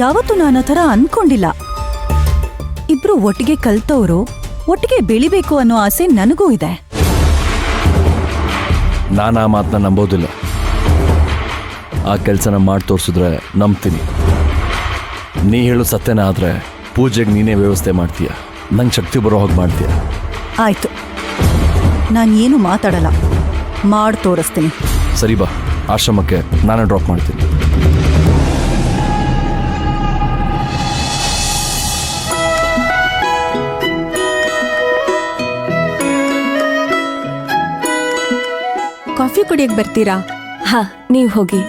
ಯಾವತ್ತೂ ನಾನು ಆ ಥರ ಅನ್ಕೊಂಡಿಲ್ಲ. ಇಬ್ರು ಒಟ್ಟಿಗೆ ಕಲ್ತವ್ರು, ಒಟ್ಟಿಗೆ ಬೆಳಿಬೇಕು ಅನ್ನೋ ಆಸೆ ನನಗೂ ಇದೆ. ನಾನು ಆ ಮಾತನ್ನ ನಂಬೋದಿಲ್ಲ. ಆ ಕೆಲಸನ ಮಾಡಿ ತೋರಿಸಿದ್ರೆ ನಂಬ್ತೀನಿ. ನೀ ಹೇಳು ಸತ್ಯನ ಆದರೆ ಪೂಜೆಗೆ ನೀನೇ ವ್ಯವಸ್ಥೆ ಮಾಡ್ತೀಯ, ನಂಗೆ ಶಕ್ತಿ ಬರೋ ಹಾಗೆ ಮಾಡ್ತೀಯ. ಆಯ್ತು, ನಾನೇನು ಮಾತಾಡಲ್ಲ, ಮಾಡಿ ತೋರಿಸ್ತೀನಿ. ಸರಿ ಬಾ, ಆಶ್ರಮಕ್ಕೆ ನಾನೇ ಡ್ರಾಪ್ ಮಾಡ್ತೀನಿ. ಕಾಫಿ ಕುಡಿಯಕ್ಕೆ ಬರ್ತೀರಾ? ಹಾ, ನೀವು ಹೋಗಿ.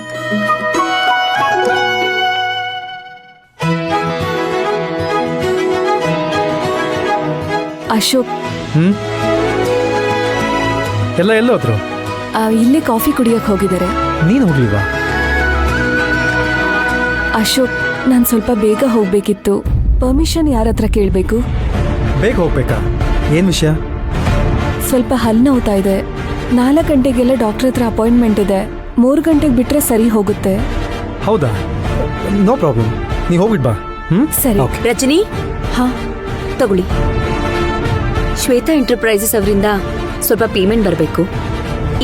ಅಶೋಕ್ ಎಲ್ಲ ಎಲ್ಲೋದ್ರು? ಇಲ್ಲೇ ಕಾಫಿ ಕುಡಿಯಕ್ಕೆ ಹೋಗಿದ್ದಾರೆ. ನೀನು ಹೋಗ್ಲಿಲ್ವಾ? ಅಶೋಕ್, ನಾನು ಸ್ವಲ್ಪ ಬೇಗ ಹೋಗ್ಬೇಕಿತ್ತು. ಪರ್ಮಿಷನ್ ಯಾರ ಹತ್ರ ಕೇಳಬೇಕು? ಬೇಗ ಹೋಗ್ಬೇಕಾ? ಏನು ವಿಷಯ? ಸ್ವಲ್ಪ ಹಲ್ಲು ನೋವ್ತಾ ಇದೆ. 4 ಗಂಟೆಗೆಲ್ಲ ಡಾಕ್ಟರ್ ಹತ್ರ ಅಪಾಯಿಂಟ್ಮೆಂಟ್ ಇದೆ. 3 ಗಂಟೆಗೆ ಬಿಟ್ರೆ ಸರಿ ಹೋಗುತ್ತೆ. ಹೌದಾ? ನೋ ಪ್ರಾಬ್ಲಮ್, ನೀವು ಹೋಗ್ಬಿಟ್ ಬಾ. ಸರಿ. ರಜನಿ, ಹಾ ತಗೊಳ್ಳಿ. ಶ್ವೇತಾ ಎಂಟರ್ಪ್ರೈಸಸ್ ಅವರಿಂದ ಸ್ವಲ್ಪ ಪೇಮೆಂಟ್ ಬರಬೇಕು.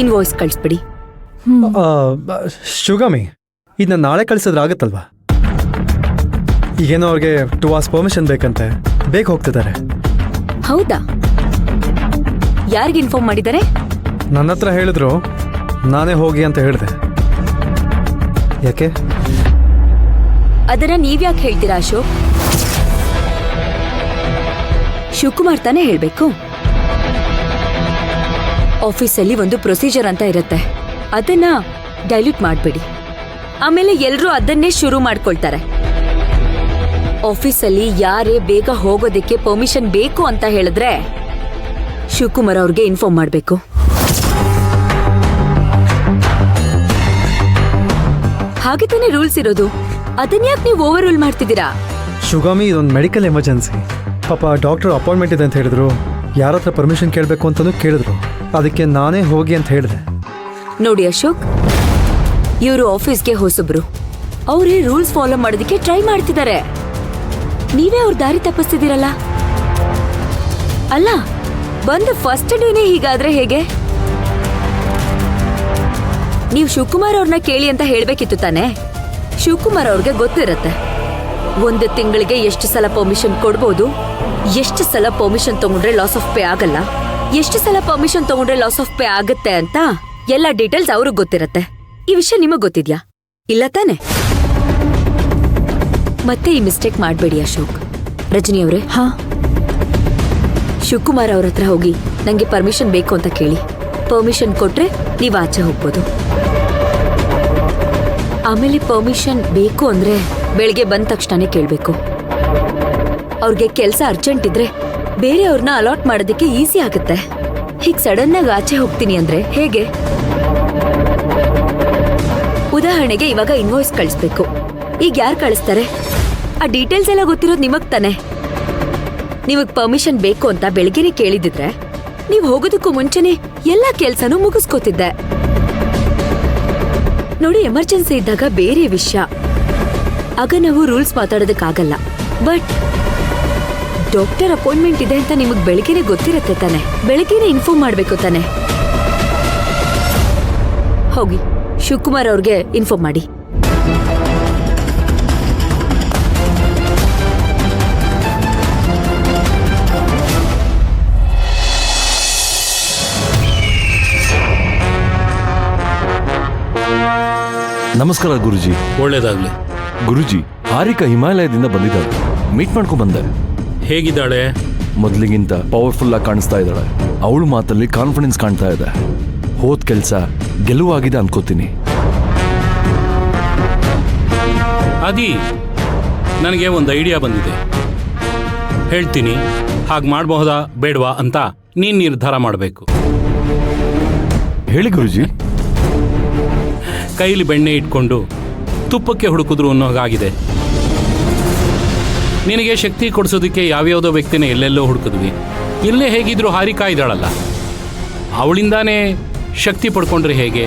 ಇನ್ವಾಯ್ಸ್ ಕಳಿಸ್ಬಿಡಿ. ಶುಗಮಿ, ಇದನ್ನ ನಾಳೆ ಕಳಿಸಿದ್ರೆ ಆಗುತ್ತಲ್ವಾ? ಈಗೇನೋ ಅವ್ರಿಗೆ 2 hours ಪರ್ಮಿಷನ್ ಬೇಕಂತೆ, ಬೇಗ ಹೋಗ್ತಿದ್ದಾರೆ. ಹೌದಾ? ಯಾರಿಗೆ ಇನ್ಫಾರ್ಮ್ ಮಾಡಿದ್ದಾರೆ? ನನ್ನ ಹತ್ರ ಹೇಳಿದ್ರು, ನಾನೇ ಹೋಗಿ ಅಂತ ಹೇಳಿದೆ. ಯಾಕೆ? ಅದನ್ನ ನೀವ್ಯಾಕೆ ಹೇಳ್ತೀರಾ ಅಶೋಕ್? ಶಿವಕುಮಾರ್ ತಾನೇ ಹೇಳ್ಬೇಕು. ಆಫೀಸಲ್ಲಿ ಒಂದು ಪ್ರೊಸೀಜರ್ ಅಂತ ಇರುತ್ತೆ, ಅದನ್ನ ಡೈಲ್ಯೂಟ್ ಮಾಡಬೇಡಿ. ಆಮೇಲೆ ಎಲ್ಲರೂ ಅದನ್ನೇ ಶುರು ಮಾಡ್ಕೊಳ್ತಾರೆ. ಆಫೀಸಲ್ಲಿ ಯಾರೇ ಬೇಗ ಹೋಗೋದಕ್ಕೆ ಪರ್ಮಿಷನ್ ಬೇಕು ಅಂತ ಹೇಳಿದ್ರೆ ಶಿವಕುಮಾರ್ ಅವ್ರಿಗೆ ಇನ್ಫಾರ್ಮ್ ಮಾಡಬೇಕು. ಹಾಗೆ ತಾನೇ ರೂಲ್ಸ್ ಇರೋದು. ಅದನ್ಯಾಕೆ ನೀವು ಓವರ್ ರೂಲ್ ಮಾಡ್ತಿದ್ದೀರಾ? ಶುಗಮಿ, ಇದೊಂದು ಮೆಡಿಕಲ್ ಎಮರ್ಜೆನ್ಸಿ. ಪಾಪ ಡಾಕ್ಟರ್ ಅಪಾಯಿಂಟ್ಮೆಂಟ್ ಇದೆ ಅಂತ ಹೇಳಿದ್ರು, ಯಾರ ಹತ್ರ ಪರ್ಮಿಷನ್ ಕೇಳಬೇಕು ಅಂತಲೂ ಕೇಳಿದ್ರು. ಅದಕ್ಕೆ ನಾನೇ ಹೋಗಿ ಅಂತ ಹೇಳಿದೆ. ನೋಡಿ ಅಶೋಕ್, ಇವರು ಆಫೀಸ್ಗೆ ಹೊಸಬ್ರು. ಅವರೇ ರೂಲ್ಸ್ ಫಾಲೋ ಮಾಡೋದಕ್ಕೆ ಟ್ರೈ ಮಾಡ್ತಿದ್ದಾರೆ. ನೀವೇ ಅವ್ರ ದಾರಿ ತಪ್ಪಿಸ್ತಿದ್ದೀರಲ್ಲ. ಅಲ್ಲ, ಬಂದು ಫಸ್ಟ್ ಡೇನೇ ಹೀಗಾದ್ರೆ ಹೇಗೆ? ನೀವು ಶಿವಕುಮಾರ್ ಅವ್ರನ್ನ ಕೇಳಿ ಅಂತ ಹೇಳ್ಬೇಕಿತ್ತು ತಾನೆ. ಶಿವಕುಮಾರ್ ಅವ್ರಿಗೆ ಗೊತ್ತಿರತ್ತೆ 1 ತಿಂಗಳಿಗೆ ಎಷ್ಟು ಸಲ ಪರ್ಮಿಷನ್ ಕೊಡ್ಬೋದು, ಎಷ್ಟು ಸಲ ಪರ್ಮಿಷನ್ ತಗೊಂಡ್ರೆ ಲಾಸ್ ಆಫ್ ಪೇ ಆಗಲ್ಲ, ಎಷ್ಟು ಸಲ ಪರ್ಮಿಷನ್ ತಗೊಂಡ್ರೆ ಲಾಸ್ ಆಫ್ ಪೇ ಆಗುತ್ತೆ ಅಂತ ಎಲ್ಲ ಡೀಟೇಲ್ಸ್ ಅವ್ರಿಗೆ ಗೊತ್ತಿರತ್ತೆ. ಈ ವಿಷಯ ನಿಮಗ್ ಗೊತ್ತಿದ್ಯಾ? ಇಲ್ಲ ತಾನೆ? ಮತ್ತೆ ಈ ಮಿಸ್ಟೇಕ್ ಮಾಡಬೇಡಿ ಅಶೋಕ್. ರಜನಿ ಅವರೇ, ಹಾ, ಶಿವಕುಮಾರ್ ಅವ್ರ ಹತ್ರ ಹೋಗಿ ನಂಗೆ ಪರ್ಮಿಷನ್ ಬೇಕು ಅಂತ ಕೇಳಿ. ಪರ್ಮಿಷನ್ ಕೊಟ್ರೆ ನೀವು ಆಚೆ ಹೋಗ್ಬೋದು. ಆಮೇಲೆ ಪರ್ಮಿಷನ್ ಬೇಕು ಅಂದ್ರೆ ಬೆಳಿಗ್ಗೆ ಬಂದ ತಕ್ಷಣನೇ ಕೇಳಬೇಕು. ಅವ್ರಿಗೆ ಕೆಲಸ ಅರ್ಜೆಂಟ್ ಇದ್ರೆ ಬೇರೆಯವ್ರನ್ನ ಅಲಾಟ್ ಮಾಡೋದಕ್ಕೆ ಈಸಿ ಆಗುತ್ತೆ. ಹೀಗೆ ಸಡನ್ ಆಗಿ ಆಚೆ ಹೋಗ್ತೀನಿ ಅಂದ್ರೆ ಹೇಗೆ? ಉದಾಹರಣೆಗೆ ಇವಾಗ ಇನ್ವಾಯ್ಸ್ ಕಳಿಸ್ಬೇಕು. ಈಗ ಯಾರು ಕಳಿಸ್ತಾರೆ? ಆ ಡೀಟೇಲ್ಸ್ ಎಲ್ಲ ಗೊತ್ತಿರೋದು ನಿಮಗ್ ತಾನೆ. ನಿಮಗ್ ಪರ್ಮಿಷನ್ ಬೇಕು ಅಂತ ಬೆಳಿಗ್ಗೆನೆ ಕೇಳಿದಿದ್ರೆ ನೀವು ಹೋಗೋದಕ್ಕೂ ಮುಂಚೆನೆ ಎಲ್ಲ ಕೆಲ್ಸನೂ ಮುಗಿಸ್ಕೋತಿದ್ದೆ. ನೋಡಿ, ಎಮರ್ಜೆನ್ಸಿ ಇದ್ದಾಗ ಬೇರೆ ವಿಷಯ, ಆಗ ನಾವು ರೂಲ್ಸ್ ಮಾತಾಡೋದಕ್ಕಾಗಲ್ಲ. ಬಟ್ ಡಾಕ್ಟರ್ ಅಪಾಯಿಂಟ್ಮೆಂಟ್ ಇದೆ ಅಂತ ನಿಮಗ್ ಬೆಳಿಗ್ಗೆನೆ ಗೊತ್ತಿರತ್ತೆ ತಾನೆ. ಬೆಳಿಗ್ಗೆನೆ ಇನ್ಫಾರ್ಮ್ ಮಾಡ್ಬೇಕು ತಾನೆ. ಹೋಗಿ ಶಿವಕುಮಾರ್ ಅವ್ರಿಗೆ ಇನ್ಫಾರ್ಮ್ ಮಾಡಿ. ನಮಸ್ಕಾರ ಗುರುಜಿ. ಒಳ್ಳೇದಾಗ್ಲಿ. ಗುರುಜಿ, ಹಾರಿಕಾ ಹಿಮಾಲಯದಿಂದ ಬಂದಿದ್ದಾಳೆ. ಮೀಟ್ ಮಾಡ್ಕೊಂಡ್ ಬಂದೆ. ಹೇಗಿದ್ದಾಳೆ? ಮೊದಲಿಗಿಂತ ಪವರ್ಫುಲ್ ಆಗಿ ಕಾಣಿಸ್ತಾ ಇದ್ದಾಳೆ. ಅವಳು ಮಾತಲ್ಲಿ ಕಾನ್ಫಿಡೆನ್ಸ್ ಕಾಣ್ತಾ ಇದೆ. ಹೋದ್ ಕೆಲಸ ಗೆಲುವಾಗಿದೆ ಅನ್ಕೋತೀನಿ. ಅದಿ, ನನಗೆ ಒಂದು ಐಡಿಯಾ ಬಂದಿದೆ, ಹೇಳ್ತೀನಿ. ಹಾಗೆ ಮಾಡಬಹುದಾ ಬೇಡವಾ ಅಂತ ನೀನ್ ನಿರ್ಧಾರ ಮಾಡಬೇಕು. ಹೇಳಿ ಗುರುಜಿ. ಕೈಲಿ ಬೆಣ್ಣೆ ಇಟ್ಕೊಂಡು ತುಪ್ಪಕ್ಕೆ ಹುಡುಕಿದ್ರು ಅನ್ನೋ ಹಾಗಾಗಿದೆ. ನಿನಗೆ ಶಕ್ತಿ ಕೊಡಿಸೋದಕ್ಕೆ ಯಾವ್ಯಾವುದೋ ವ್ಯಕ್ತಿನ ಎಲ್ಲೆಲ್ಲೋ ಹುಡುಕಿದ್ವಿ. ಇಲ್ಲೇ ಹೇಗಿದ್ರು ಹಾರಿಕಾ ಇದ್ದಾಳಲ್ಲ, ಅವಳಿಂದಾನೇ ಶಕ್ತಿ ಪಡ್ಕೊಂಡ್ರೆ ಹೇಗೆ?